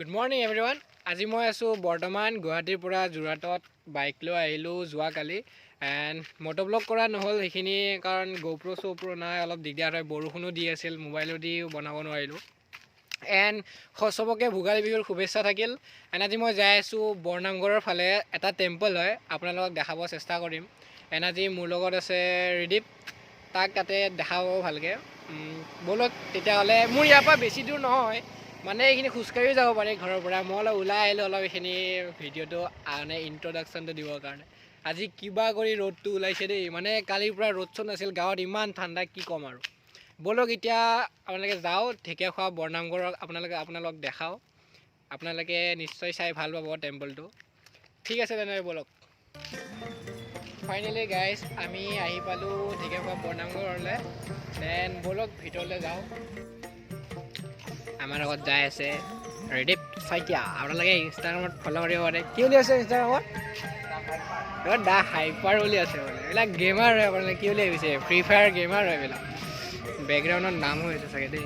Good morning everyone. আজি মই আছো বৰ্তমান গুৱাহাটীৰ পৰা যোৰহাটত বাইক লৈ আহিলো যোৱা কালি এণ্ড মটো ব্লগ কৰা নহ'ল সেইখিনি কাৰণ গোপ্ৰ নাই অলপ দিগদাৰ হয় বৰষুণো দি আছিল মোবাইলো দি বনাব নোৱাৰিলো এণ্ড সবকে ভোগালী বিহুৰ শুভেচ্ছা থাকিল এণ্ড আজি মই যাই আছো বৰ্ণামঘৰৰ ফালে এটা টেম্পল হয় আপোনালোকক দেখাব চেষ্টা কৰিম এণ্ড আজি মোৰ লগত আছে ৰিদীপ তাক তাতে দেখাব ভালকৈ ব'লক তেতিয়াহ'লে মোৰ ইয়াৰ পৰা বেছি দূৰ নহয় মানে এইখিনি খোজকাঢ়িও যাব পাৰে ঘৰৰ পৰা মই অলপ ওলাই আহিলোঁ অলপ এইখিনি ভিডিঅ'টো মানে ইণ্ট্ৰডাকশ্যনটো দিবৰ কাৰণে আজি কিবা কৰি ৰ'দটো ওলাইছে দেই মানে কালিৰ পৰা ৰ'দ চ'দ নাছিল গাঁৱত ইমান ঠাণ্ডা কি ক'ম আৰু ব'লক এতিয়া আপোনালোকে যাওঁ ঢেকীয়াখোৱা বৰ্ণামঘৰক আপোনালোকক দেখাওঁ আপোনালোকে নিশ্চয় চাই ভাল পাব টেম্পলটো ঠিক আছে তেনেহ'লে ব'লক ফাইনেলি গাইজ আমি আহি পালোঁ ঢেকীয়াখোৱা বৰ্ণামঘৰলৈ দেন ব'লক ভিতৰলৈ যাওঁ আমাৰ লগত যাই আছে ৰিদীপ শইকীয়া আপোনালোকে ইনষ্টাগ্ৰামত ফ'ল' কৰিব পাৰে কি বুলি আছে ইনষ্টাগ্ৰামত দা হাইপাৰ বুলি আছে মানে এইবিলাক গেমাৰ হয় আপোনালোকে কি বুলি ভাবিছে ফ্ৰী ফায়াৰ গেমাৰ হয় এইবিলাক বেকগ্ৰাউণ্ডত নামো হৈছে চাগে দেই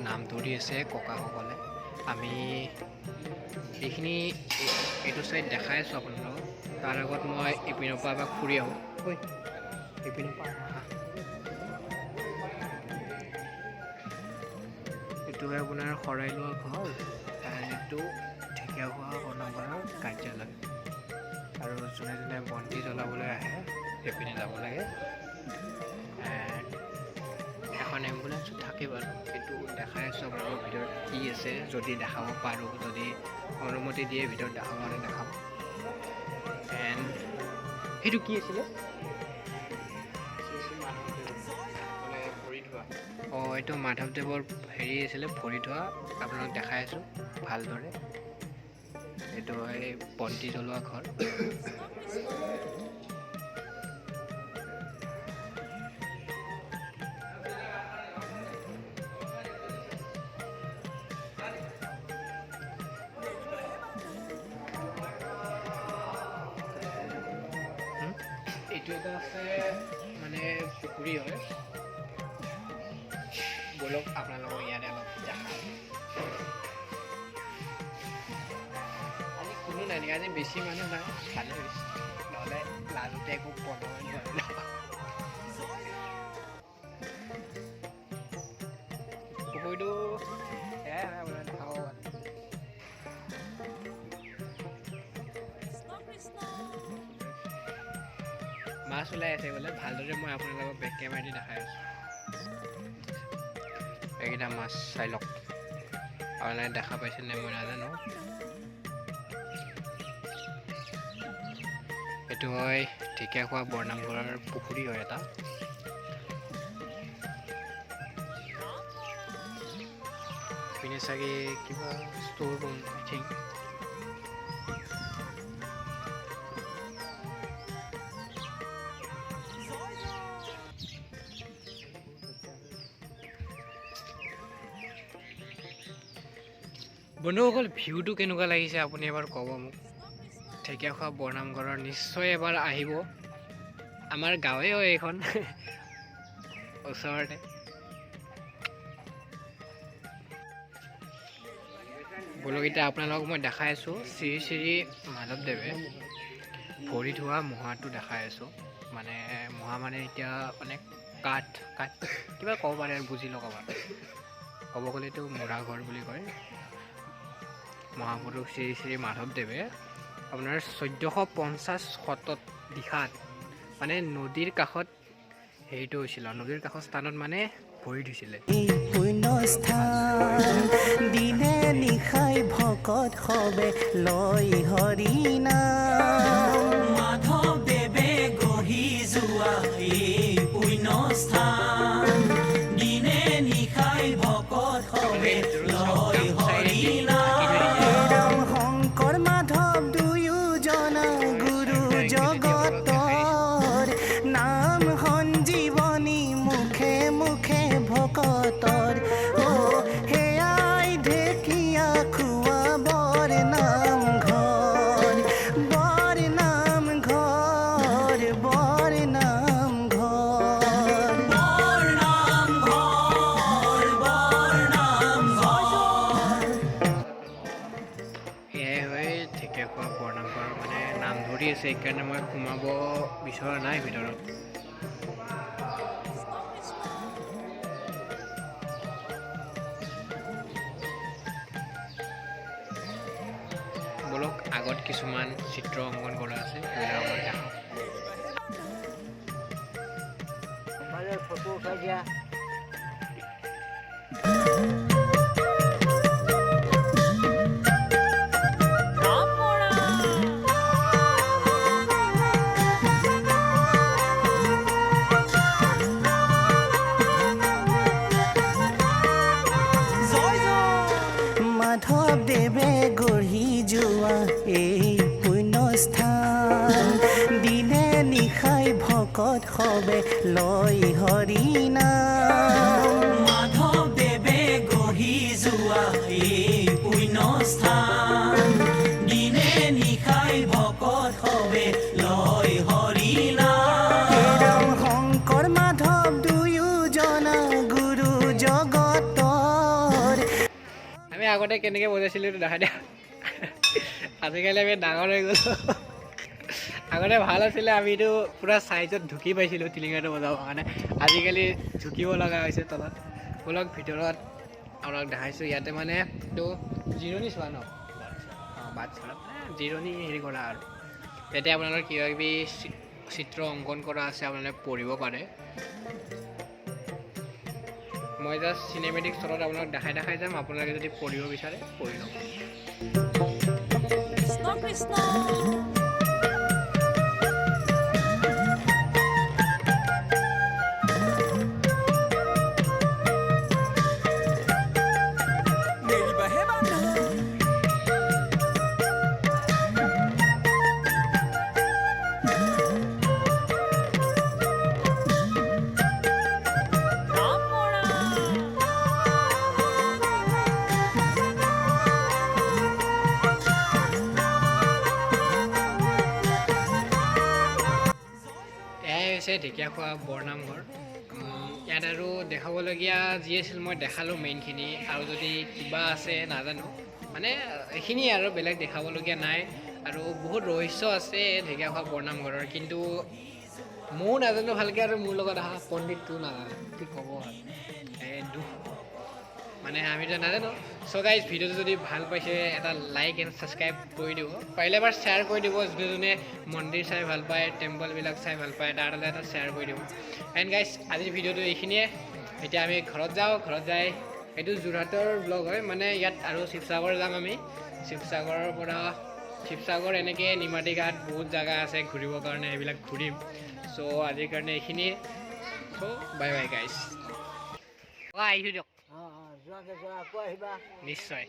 নাম ধৰি আছে ককাসকলে আমি এইখিনি এইটো চাইড দেখাই আছোঁ আপোনালোকক তাৰ আগত মই ইপিনৰ পৰা এবাৰ ফুৰি আহোঁ ইপিনৰ পৰা এইটোৱে আপোনাৰ শৰাই লোৱা ঘৰ এইটো ঢেকীয়াখোৱা বৰ্ণামঘৰৰ কাৰ্যালয় আৰু যোনে যোনে বন্তি জ্বলাবলৈ আহে সেইপিনে যাব লাগে এখন এম্বুলেঞ্চো থাকে বাৰু সেইটো দেখাই আছোঁ আপোনালোকৰ ভিতৰত কি আছে যদি দেখাব পাৰোঁ যদি অনুমতি দিয়ে ভিতৰত দেখাব মানে দেখাব এণ্ড সেইটো কি আছিলে অঁ এইটো মাধৱদেৱৰ হেৰি আছিলে ভৰি থোৱা আপোনালোক দেখাই আছোঁ ভালদৰে এইটো এই বন্তি জ্বলোৱা ঘৰ এইটো এটা আছে মানে পুখুৰী হয় ব'লক আপোনালোকৰ ইয়াতে অলপ দেখাওঁ আজি কোনো নাই নেকি আজি বেছি মানুহ নাই ভালে হৈছে নহ'লে লাজতে একো বনাব নোৱাৰিলোঁ পুখুৰীটো সেয়াই হয় আপোনাৰ দেখাব মাছ ওলাই আছে বোলে ভালদৰে মই আপোনালোকক বেক কেমেৰা দি দেখাই আছোঁ এইকেইটা মাছ চাই লওক আপোনালোকে দেখা পাইছে নে মই নাজানো এইটো হয় ঢেকীয়াখোৱা বৰ্ণামঘৰৰ পুখুৰী হয় এটা পিনে চাগে কিবা ষ্ট'ৰ ৰুম আই থিংক বন্ধুসকল ভিউটো কেনেকুৱা লাগিছে আপুনি এবাৰ ক'ব মোক ঢেকীয়াখোৱা বৰ্ণামঘৰৰ নিশ্চয় এবাৰ আহিব আমাৰ গাঁৱে হয় এইখন ওচৰতে ব'লক এতিয়া আপোনালোকক মই দেখাই আছোঁ শ্ৰী শ্ৰী মাধৱদেৱে ভৰি থোৱা মহাটো দেখাই আছোঁ মানে মহা মানে এতিয়া মানে কাঠ কিবা ক'ব পাৰে আৰু বুজি লওক ক'ব গ'লেতো মৰা ঘৰ বুলি কয় মহাপুৰুষ শ্ৰী শ্ৰী মাধৱদেৱে আপোনাৰ 1450 শতত দিশাত মানে নদীৰ কাষত হেৰিটো হৈছিল, নদীৰ কাষৰ স্থানত মানে ভৰি দিছিলে। দিনে নিশাই ভকত হবে লয় হৰি নাম মাধৱদেৱে গঢ়ি যোৱা এই পুণ্যস্থান দিনে নিশাই ভকত হবে লয় হৰি নাম শংকৰ মাধৱ দুয়োজনা গুৰু জগতৰ নাম সঞ্জীৱনী মুখে মুখে ভকতৰ সেয়াই ঢেকীয়াখোৱা বৰনামঘৰ বৰনামঘৰ বৰনামঘৰ এয়াই হয় ঢেকীয়াখোৱা বৰনামঘৰ। মানে নাম ধৰি আছে, সেইকাৰণে মই সোমাব বিচৰা নাই ভিতৰত। বলক আগত কিছুমান চিত্ৰ অংকন কৰা আছে, সেইবিলাক মই দেখাওঁ। ফটো উঠাই দিয়া। মাধৱদেৱে গঢ়ি যোৱা এই পুণ্যস্থান দিনে নিশাই ভকত হবে লয় হৰি নাম মাধৱদেৱে গঢ়ি যোৱা এই পুণ্যস্থান দিনে নিশাই ভকত হবে লয় হৰি নাম শংকৰ মাধৱ দুয়োজনা গুৰু জগতৰ। আমি আগতে কেনেকৈ বজাইছিলোঁ এইটো দেখা দিয়া। আজিকালি আমি ডাঙৰ হৈ গ'লোঁ। আগতে ভাল আছিলে, আমিতো পূৰা চাইজত ঢুকি পাইছিলোঁ টিলিঙাটো বজাবৰ কাৰণে। আজিকালি ঝুঁকিব লগা হৈছে তলত। বলক ভিতৰত আপোনাক দেখাইছোঁ। ইয়াতে মানে এইটো জিৰণি চোৱা ন, বাট চোৱা জিৰণি হেৰি কৰা আৰু ইয়াতে আপোনালোকৰ কিবা কিবি চিত্ৰ অংকন কৰা আছে, আপোনালোকে পঢ়িব পাৰে। মই জাষ্ট চিনেমেটিক শ্বটত আপোনাক দেখাই যাম, আপোনালোকে যদি পঢ়িব বিচাৰে পঢ়ি লওক। কৃষ্ণ কৃষ্ণ ঢেকীয়াখোৱা বৰনামঘৰ। ইয়াত আৰু দেখাবলগীয়া যি আছিল মই দেখালোঁ মেইনখিনি, আৰু যদি কিবা আছে নাজানো, মানে এইখিনিয়ে আৰু বেলেগ দেখাবলগীয়া নাই। আৰু বহুত ৰহস্য আছে ঢেকীয়াখোৱা বৰনামঘৰৰ, কিন্তু ময়ো নাজানো ভালকৈ, আৰু মোৰ লগত অহা পণ্ডিতটো নাজানো, কি ক'ব আৰু দুখ, মানে আমিতো নাজানো। চ' গাইজ, ভিডিঅ'টো যদি ভাল পাইছে এটা লাইক এণ্ড ছাবস্ক্ৰাইব কৰি দিব, পাৰিলে এবাৰ শ্বেয়াৰ কৰি দিব। যোনে মন্দিৰ চাই ভাল পায়, টেম্পলবিলাক চাই ভাল পায়, তাৰ তাতে এটা শ্বেয়াৰ কৰি দিব। এণ্ড গাইজ, আজিৰ ভিডিঅ'টো এইখিনিয়ে। এতিয়া আমি ঘৰত যাওঁ। ঘৰত যাই, এইটো যোৰহাটৰ ব্লগ হয়, মানে ইয়াত আৰু শিৱসাগৰ যাম আমি। শিৱসাগৰৰ পৰা শিৱসাগৰ এনেকৈ নিমাতী ঘাট বহুত জেগা আছে ঘূৰিবৰ কাৰণে, সেইবিলাক ঘূৰিম। চ' আজিৰ কাৰণে এইখিনিয়ে। চ' বাই বাই গাইজ। আহিছোঁ দিয়ক। নিশ্চয়।